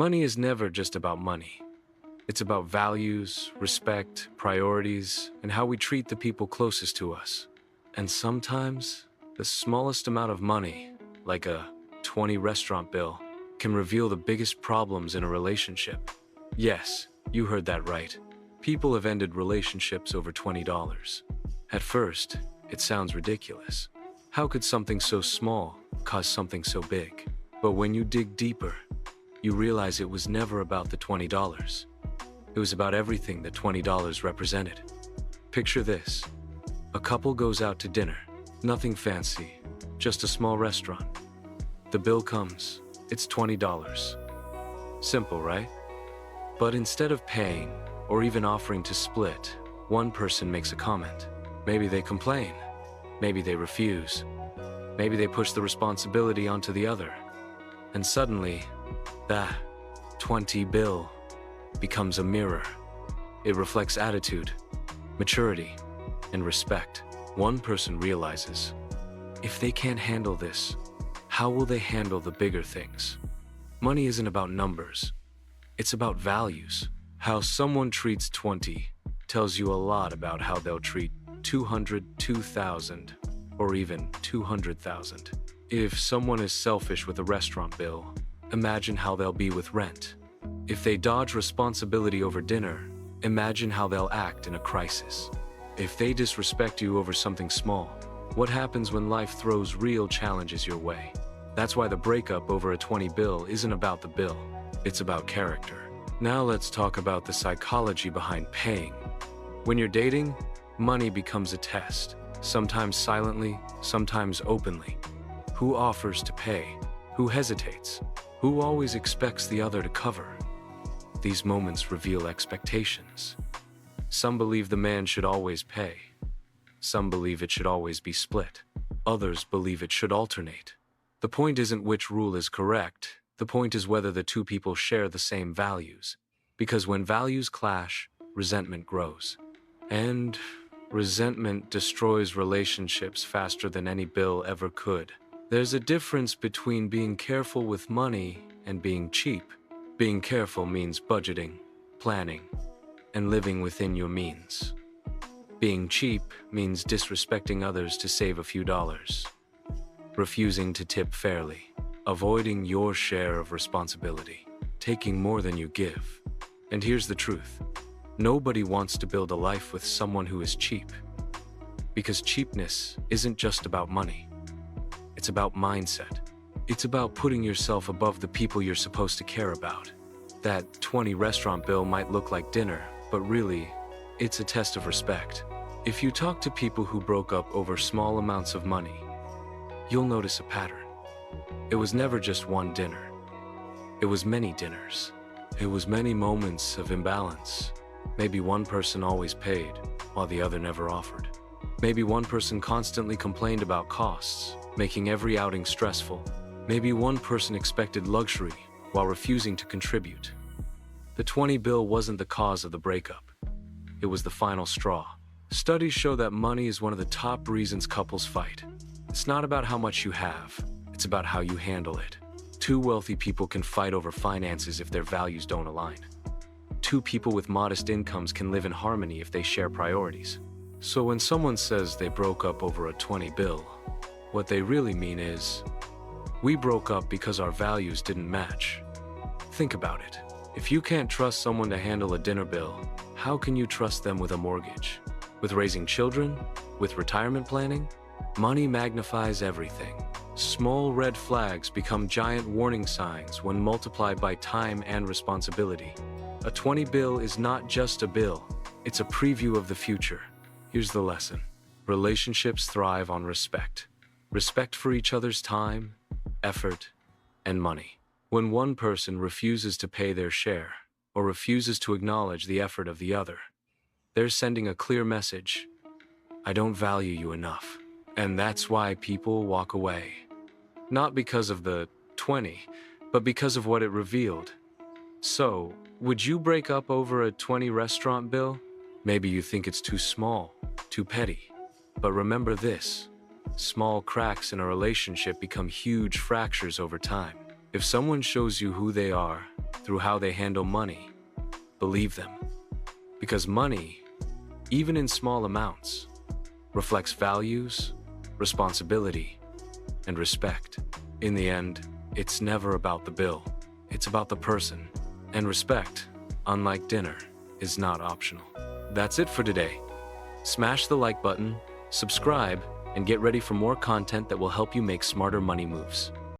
Money is never just about money. It's about values, respect, priorities, and how we treat the people closest to us. And sometimes, the smallest amount of money, like a 20 restaurant bill, can reveal the biggest problems in a relationship. Yes, you heard that right. People have ended relationships over $20. At first, it sounds ridiculous. How could something so small cause something so big? But when you dig deeper, you realize it was never about the $20. It was about everything the $20 represented. Picture this. A couple goes out to dinner. Nothing fancy, just a small restaurant. The bill comes. It's $20. Simple, right? But instead of paying, or even offering to split, one person makes a comment. Maybe they complain. Maybe they refuse. Maybe they push the responsibility onto the other. And suddenly, that 20 bill becomes a mirror. It reflects attitude, maturity, and respect. One person realizes, if they can't handle this, how will they handle the bigger things? Money isn't about numbers. It's about values. How someone treats 20 tells you a lot about how they'll treat 200, 2,000, or even 200,000. If someone is selfish with a restaurant bill, imagine how they'll be with rent. If they dodge responsibility over dinner, imagine how they'll act in a crisis. If they disrespect you over something small, what happens when life throws real challenges your way? That's why the breakup over a 20 bill isn't about the bill. It's about character. Now let's talk about the psychology behind paying. When you're dating, money becomes a test. Sometimes silently, sometimes openly. Who offers to pay? Who hesitates? Who always expects the other to cover? These moments reveal expectations. Some believe the man should always pay. Some believe it should always be split. Others believe it should alternate. The point isn't which rule is correct. The point is whether the two people share the same values. Because when values clash, resentment grows. And resentment destroys relationships faster than any bill ever could. There's a difference between being careful with money and being cheap. Being careful means budgeting, planning, and living within your means. Being cheap means disrespecting others to save a few dollars. Refusing to tip fairly. Avoiding your share of responsibility. Taking more than you give. And here's the truth. Nobody wants to build a life with someone who is cheap. Because cheapness isn't just about money. It's about mindset. It's about putting yourself above the people you're supposed to care about. That 20 restaurant bill might look like dinner, but really, it's a test of respect. If you talk to people who broke up over small amounts of money, you'll notice a pattern. It was never just one dinner. It was many dinners. It was many moments of imbalance. Maybe one person always paid, while the other never offered. Maybe one person constantly complained about costs, making every outing stressful. Maybe one person expected luxury while refusing to contribute. The 20 bill wasn't the cause of the breakup. It was the final straw. Studies show that money is one of the top reasons couples fight. It's not about how much you have, it's about how you handle it. Two wealthy people can fight over finances if their values don't align. Two people with modest incomes can live in harmony if they share priorities. So when someone says they broke up over a 20 bill, what they really mean is, we broke up because our values didn't match. Think about it. If you can't trust someone to handle a dinner bill, how can you trust them with a mortgage? With raising children? With retirement planning? Money magnifies everything. Small red flags become giant warning signs when multiplied by time and responsibility. A 20 bill is not just a bill, it's a preview of the future. Here's the lesson. Relationships thrive on respect. Respect for each other's time, effort, and money. When one person refuses to pay their share, or refuses to acknowledge the effort of the other, they're sending a clear message. I don't value you enough. And that's why people walk away. Not because of the 20, but because of what it revealed. So, would you break up over a 20 restaurant bill? Maybe you think it's too small, too petty. But remember this, small cracks in a relationship become huge fractures over time. If someone shows you who they are through how they handle money, believe them. Because money, even in small amounts, reflects values, responsibility, and respect. In the end, it's never about the bill. It's about the person. And respect, unlike dinner, is not optional. That's it for today. Smash the like button, subscribe, and get ready for more content that will help you make smarter money moves.